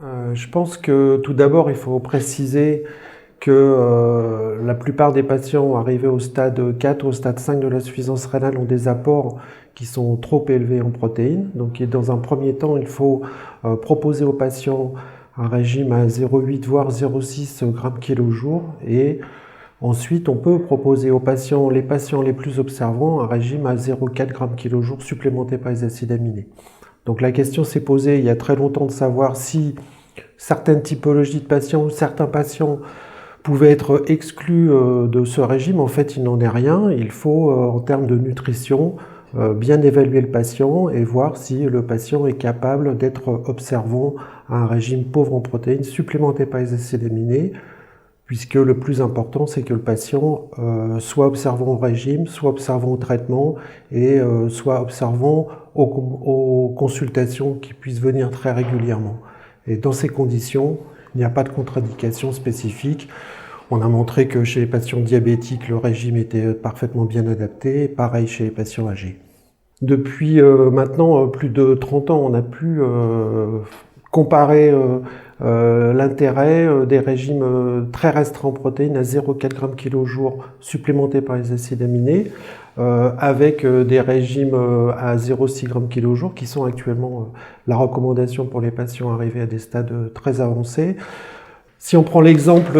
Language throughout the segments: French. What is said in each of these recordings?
Je pense que tout d'abord, il faut préciser que la plupart des patients arrivés au stade 4 ou au stade 5 de l'insuffisance rénale ont des apports qui sont trop élevés en protéines. Donc, dans un premier temps, il faut proposer aux patients un régime à 0,8 voire 0,6 g/kg jour. Et ensuite, on peut proposer aux patients, les patients les plus observants, un régime à 0,4 g/kg jour supplémenté par les acides aminés. Donc la question s'est posée il y a très longtemps de savoir si certaines typologies de patients ou certains patients pouvaient être exclus de ce régime. En fait, il n'en est rien. Il faut, en termes de nutrition, bien évaluer le patient et voir si le patient est capable d'être observant à un régime pauvre en protéines supplémenté par les acides aminés, puisque le plus important, c'est que le patient soit observant au régime, soit observant au traitement et soit observant aux consultations qui puissent venir très régulièrement. Et dans ces conditions, il n'y a pas de contre-indication spécifique. On a montré que chez les patients diabétiques, le régime était parfaitement bien adapté, et pareil chez les patients âgés. Depuis maintenant plus de 30 ans, on a pu comparer l'intérêt des régimes très restreints en protéines à 0,4 g/kg jour supplémentés par les acides aminés avec des régimes à 0,6 g/kg jour qui sont actuellement la recommandation pour les patients arrivés à des stades très avancés. Si on prend l'exemple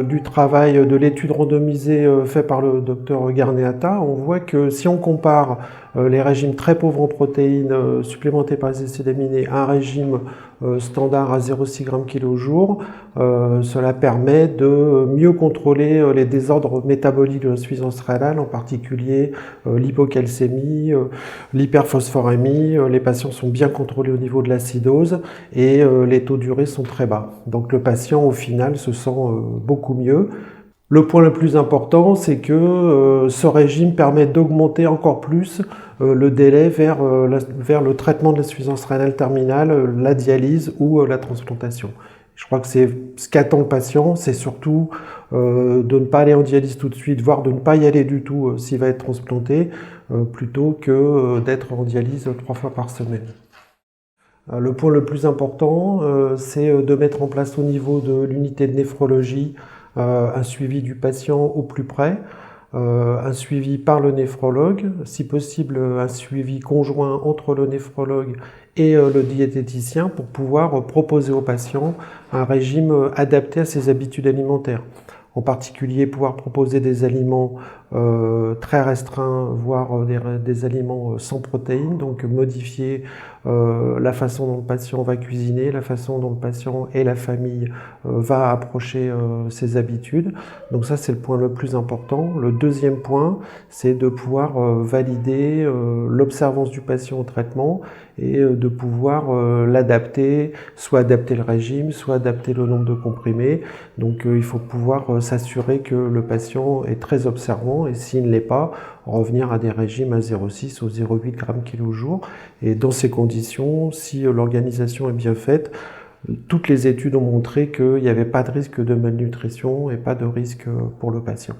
du travail de l'étude randomisée fait par le docteur Garneata, on voit que si on compare les régimes très pauvres en protéines supplémentés par les acides aminés à un régime standard à 0,6 g/kg jour, cela permet de mieux contrôler les désordres métaboliques de l'insuffisance rénale, en particulier l'hypocalcémie, l'hyperphosphorémie. Les patients sont bien contrôlés au niveau de l'acidose et les taux d'urée sont très bas. Donc le patient, au final, se sent beaucoup mieux. Le point le plus important, c'est que ce régime permet d'augmenter encore plus le délai vers le traitement de l'insuffisance rénale terminale, la dialyse ou la transplantation. Je crois que c'est ce qu'attend le patient, c'est surtout de ne pas aller en dialyse tout de suite, voire de ne pas y aller du tout s'il va être transplanté, plutôt que d'être en dialyse 3 fois par semaine. Le point le plus important, c'est de mettre en place au niveau de l'unité de néphrologie un suivi du patient au plus près, un suivi par le néphrologue, si possible un suivi conjoint entre le néphrologue et le diététicien pour pouvoir proposer au patient un régime adapté à ses habitudes alimentaires. En particulier, pouvoir proposer des aliments très restreints, voire des aliments sans protéines, donc modifier la façon dont le patient va cuisiner, la façon dont le patient et la famille va approcher ses habitudes. Donc ça, c'est le point le plus important. Le deuxième point, c'est de pouvoir valider l'observance du patient au traitement et de pouvoir l'adapter, soit adapter le régime, soit adapter le nombre de comprimés. Donc il faut pouvoir s'assurer que le patient est très observant et s'il ne l'est pas, revenir à des régimes à 0,6 ou 0,8 g/kg jour. Et dans ces conditions, si l'organisation est bien faite, toutes les études ont montré qu'il n'y avait pas de risque de malnutrition et pas de risque pour le patient.